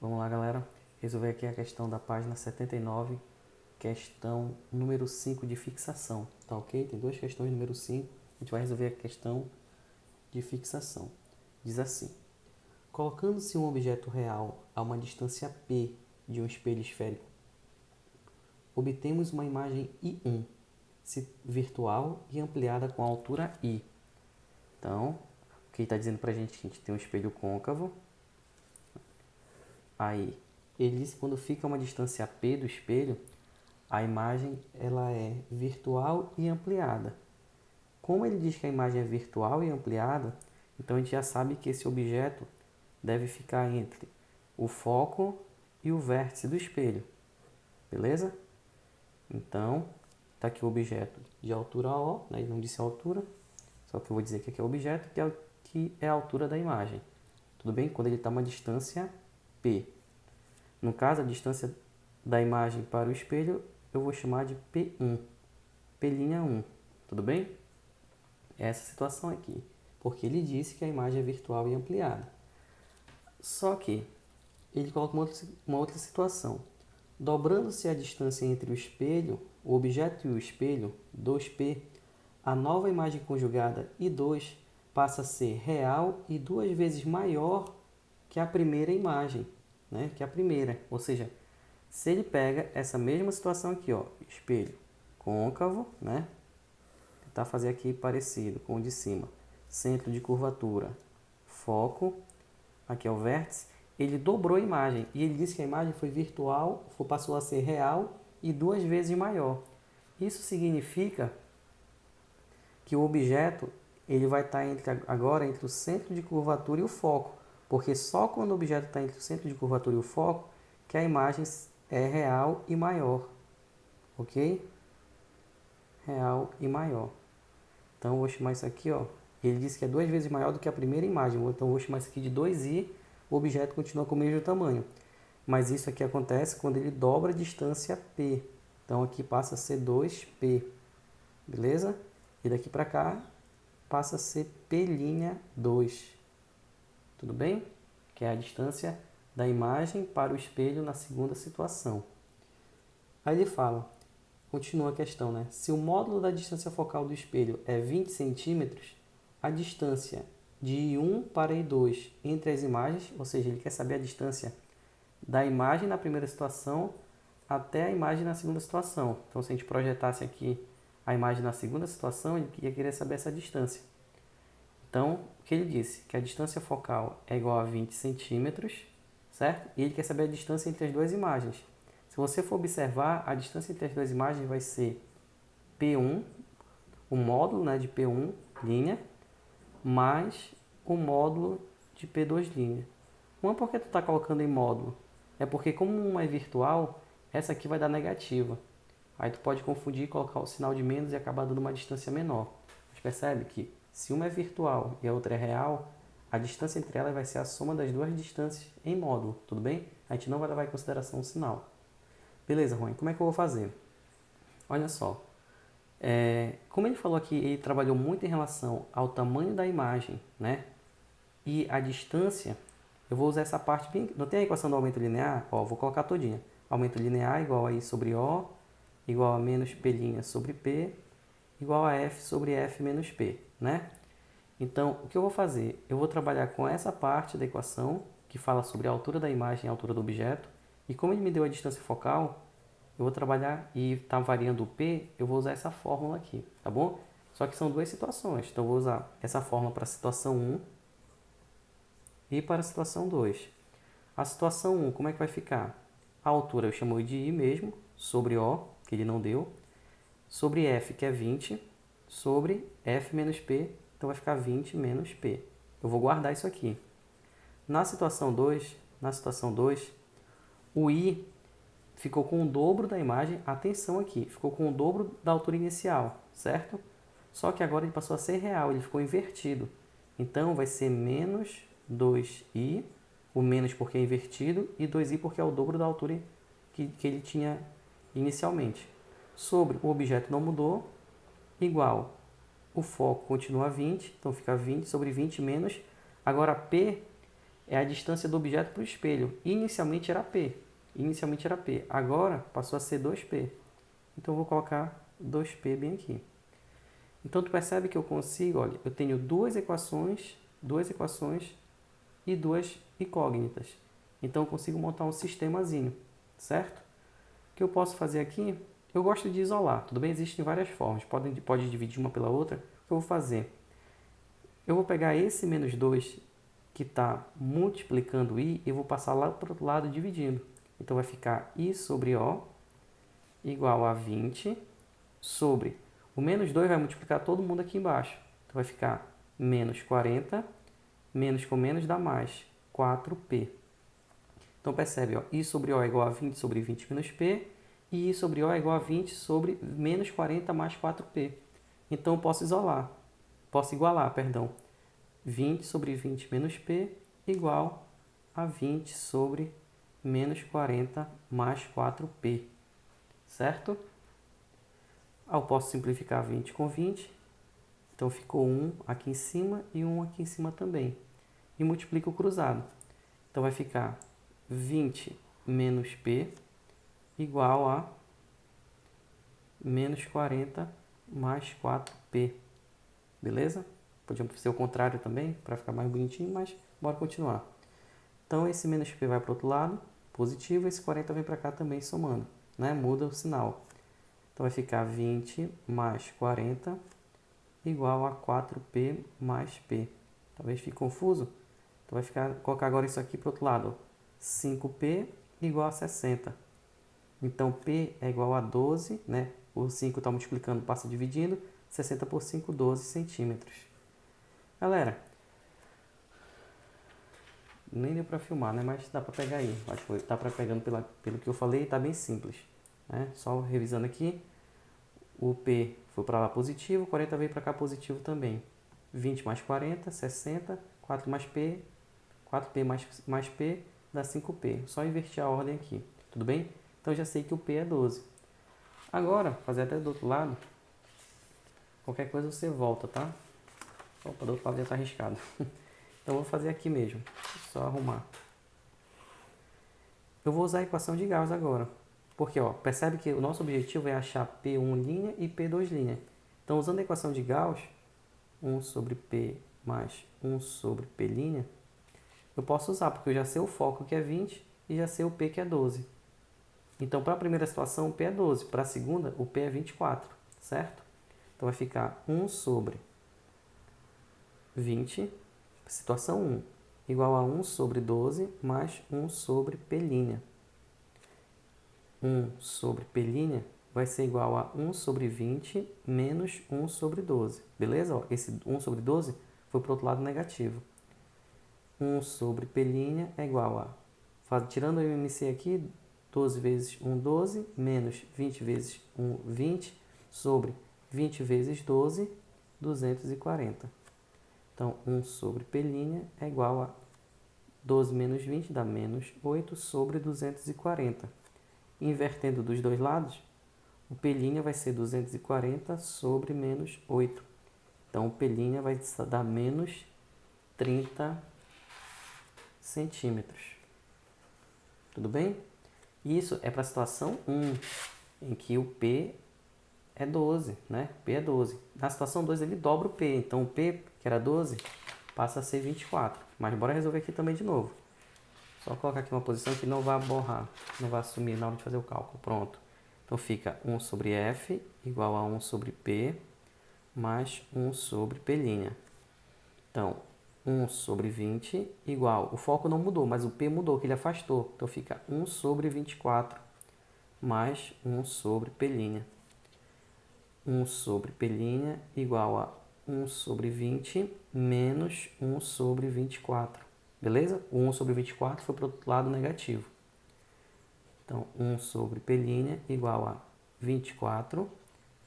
Vamos lá, galera. Resolver aqui a questão da página 79, questão número 5 de fixação. Tá ok? Tem duas questões número 5. A gente vai resolver a questão de fixação. Diz assim: colocando-se um objeto real a uma distância P de um espelho esférico, obtemos uma imagem I1, virtual e ampliada com a altura I. Então, o que está dizendo para a gente que a gente tem um espelho côncavo. Aí, ele diz que quando fica a uma distância P do espelho, a imagem ela é virtual e ampliada. Como ele diz que a imagem é virtual e ampliada, então a gente já sabe que esse objeto deve ficar entre o foco e o vértice do espelho. Beleza? Então, está aqui o objeto de altura O, né? Ele não disse a altura, só que eu vou dizer que aqui é o objeto, que é a altura da imagem. Tudo bem? Quando ele está a uma distância P. No caso, a distância da imagem para o espelho, eu vou chamar de P1, P'1, tudo bem? Essa situação aqui, porque ele disse que a imagem é virtual e ampliada. Só que ele coloca uma outra situação. Dobrando-se a distância entre o espelho, o objeto e o espelho, 2P, a nova imagem conjugada I2 passa a ser real e 2 vezes maior que a primeira imagem, né? Que a primeira, ou seja, se ele pega essa mesma situação aqui, ó, espelho côncavo, né? Tentar fazer aqui parecido com o de cima. Centro de curvatura, foco, aqui é o vértice. Ele dobrou a imagem e ele disse que a imagem foi virtual, passou a ser real e 2 vezes maior. Isso significa que o objeto ele vai estar agora entre o centro de curvatura e o foco, porque só quando o objeto está entre o centro de curvatura e o foco que a imagem é real e maior, ok? Real e maior. Então eu vou chamar isso aqui, ó. Ele disse que é 2 vezes maior do que a primeira imagem, então eu vou chamar isso aqui de 2i. O objeto continua com o mesmo tamanho, mas isso aqui acontece quando ele dobra a distância P. Então aqui passa a ser 2P, beleza? E daqui para cá passa a ser P'2, tudo bem? Que é a distância da imagem para o espelho na segunda situação. Aí ele fala, continua a questão, né? Se o módulo da distância focal do espelho é 20 centímetros, a distância de I1 para I2 entre as imagens, ou seja, ele quer saber a distância da imagem na primeira situação até a imagem na segunda situação. Então, se a gente projetasse aqui a imagem na segunda situação, ele ia querer saber essa distância. Então, o que ele disse? Que a distância focal é igual a 20 centímetros, certo? E ele quer saber a distância entre as duas imagens. Se você for observar, a distância entre as duas imagens vai ser P1, o módulo, né, de P1, linha, mais o módulo de P2, linha. Uma porque tu está colocando em módulo? É porque como uma é virtual, essa aqui vai dar negativa. Aí tu pode confundir e colocar o sinal de menos e acabar dando uma distância menor. Mas percebe que se uma é virtual e a outra é real, a distância entre elas vai ser a soma das duas distâncias em módulo, tudo bem? A gente não vai levar em consideração o sinal. Beleza, Rony, como é que eu vou fazer? Olha só, como ele falou aqui, ele trabalhou muito em relação ao tamanho da imagem, né? E a distância, eu vou usar essa parte bem... Não tem a equação do aumento linear? Ó, vou colocar todinha. Aumento linear igual a I sobre O, igual a menos P' sobre P, igual a F sobre F menos P, né? Então, o que eu vou fazer? Eu vou trabalhar com essa parte da equação, que fala sobre a altura da imagem e a altura do objeto. E como ele me deu a distância focal, eu vou trabalhar e está variando o P, eu vou usar essa fórmula aqui, tá bom? Só que são duas situações, então eu vou usar essa fórmula para a situação 1 e para a situação 2. A situação 1, como é que vai ficar? A altura eu chamo de I mesmo, sobre O, que ele não deu, sobre F, que é 20, sobre F menos P, então vai ficar 20 menos P. Eu vou guardar isso aqui. Na situação 2, o I ficou com o dobro da imagem, atenção aqui, ficou com o dobro da altura inicial, certo? Só que agora ele passou a ser real, ele ficou invertido. Então vai ser menos 2i, o menos porque é invertido, e 2i porque é o dobro da altura que ele tinha inicialmente. Sobre o objeto não mudou, igual, o foco continua 20, então fica 20 sobre 20 menos, agora P é a distância do objeto para o espelho. Inicialmente era P. Agora passou a ser 2P. Então eu vou colocar 2P bem aqui. Então tu percebe que eu consigo, olha, eu tenho duas equações e duas incógnitas. Então eu consigo montar um sistemazinho, certo? O que eu posso fazer aqui, eu gosto de isolar, tudo bem? Existem várias formas, pode dividir uma pela outra. O que eu vou fazer? Eu vou pegar esse menos 2 que está multiplicando I e vou passar lá para o outro lado dividindo. Então vai ficar I sobre O igual a 20 sobre... O menos 2 vai multiplicar todo mundo aqui embaixo. Então vai ficar menos 40, menos com menos dá mais, 4P. Então percebe, ó, I sobre O é igual a 20 sobre 20 menos P, e I sobre O é igual a 20 sobre menos 40 mais 4P. Então eu posso igualar, 20 sobre 20 menos P igual a 20 sobre menos 40 mais 4P. Certo? Eu posso simplificar 20 com 20. Então ficou 1 aqui em cima e 1 aqui em cima também. E multiplico o cruzado. Então vai ficar 20 menos P igual a menos 40 mais 4P. Beleza? Podia ser o contrário também, para ficar mais bonitinho, mas bora continuar. Então esse menos P vai para o outro lado, positivo, esse 40 vem para cá também somando, né? Muda o sinal. Então vai ficar 20 mais 40 igual a 4P mais P. Talvez fique confuso. Então vai colocar agora isso aqui para o outro lado. 5P igual a 60. Então P é igual a 12, né? O 5 está multiplicando, passa dividindo. 60 por 5, 12 centímetros. Galera, nem deu para filmar, né? Mas dá para pegar aí. Acho que tá para pegando pelo que eu falei, tá bem simples. Né? Só revisando aqui, o P foi para lá positivo, 40 veio para cá positivo também. 20 mais 40, 60, 4 mais P, 4P mais P dá 5P. Só inverter a ordem aqui, tudo bem? Então já sei que o P é 12. Agora, fazer até do outro lado, qualquer coisa você volta, tá? Opa, do outro lado já está arriscado. Então vou fazer aqui mesmo, só arrumar. Eu vou usar a equação de Gauss agora. Porque, ó, percebe que o nosso objetivo é achar P1' e P2'. Então, usando a equação de Gauss, 1 sobre P mais 1 sobre P', eu posso usar, porque eu já sei o foco que é 20 e já sei o P que é 12. Então, para a primeira situação, o P é 12. Para a segunda, o P é 24, certo? Então, vai ficar 1 sobre 20, situação 1, igual a 1 sobre 12 mais 1 sobre P'. 1 sobre P' vai ser igual a 1 sobre 20 menos 1 sobre 12. Beleza? Ó, esse 1 sobre 12 foi para o outro lado negativo. 1 sobre P' é igual a... Tirando o MC aqui, 12 vezes 1, 12, menos 20 vezes 1, 20, sobre 20 vezes 12, 240. Então, 1 sobre P' é igual a 12 menos 20 dá menos 8 sobre 240. Invertendo dos dois lados, o P' vai ser 240 sobre menos 8. Então, o P' vai dar menos 30 centímetros. Tudo bem? Isso é para a situação 1, em que o P é 12, né? P é 12. Na situação 2 ele dobra o P, então o P, que era 12, passa a ser 24. Mas bora resolver aqui também de novo. Só colocar aqui uma posição que não vai borrar, não vai sumir na hora de fazer o cálculo. Pronto. Então fica 1 sobre F igual a 1 sobre P mais 1 sobre P'. Então, 1 sobre 20 igual, o foco não mudou, mas o P mudou, que ele afastou. Então fica 1 sobre 24 mais 1 sobre P'. 1 sobre P' igual a 1 sobre 20 menos 1 sobre 24. Beleza? O 1 sobre 24 foi para o outro lado negativo. Então, 1 sobre P' igual a 24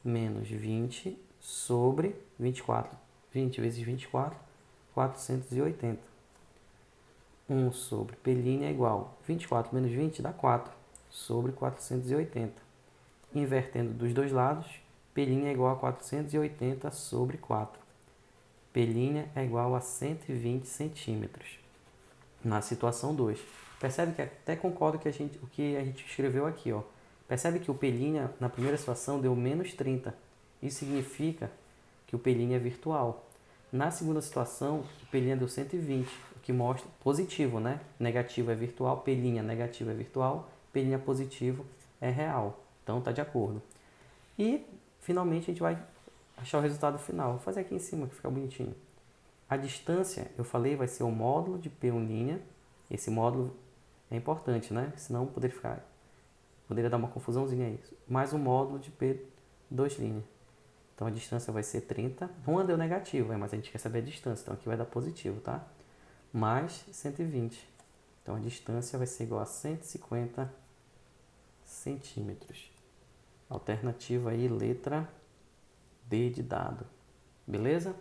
menos 20 sobre 24. 20 vezes 24, 480. 1 sobre P' é igual a 24 menos 20 dá 4 sobre 480. Invertendo dos dois lados, P' é igual a 480 sobre 4. P' é igual a 120 centímetros. na situação 2. Percebe que até concordo que o que a gente escreveu aqui, ó. Percebe que o P' na primeira situação deu menos 30. Isso significa que o P' é virtual. Na segunda situação, o P' deu 120, o que mostra positivo, né? Negativo é virtual, P' negativo é virtual, P' positivo é real. Então tá de acordo. E finalmente a gente vai achar o resultado final. Vou fazer aqui em cima que fica bonitinho. A distância, eu falei, vai ser o módulo de P1'. Esse módulo é importante, né? Senão poderia dar uma confusãozinha aí. Mais um módulo de P2'. Então a distância vai ser 30. Uma deu negativo, mas a gente quer saber a distância. Então aqui vai dar positivo, tá? Mais 120. Então a distância vai ser igual a 150 centímetros. Alternativa aí, letra D de dado. Beleza?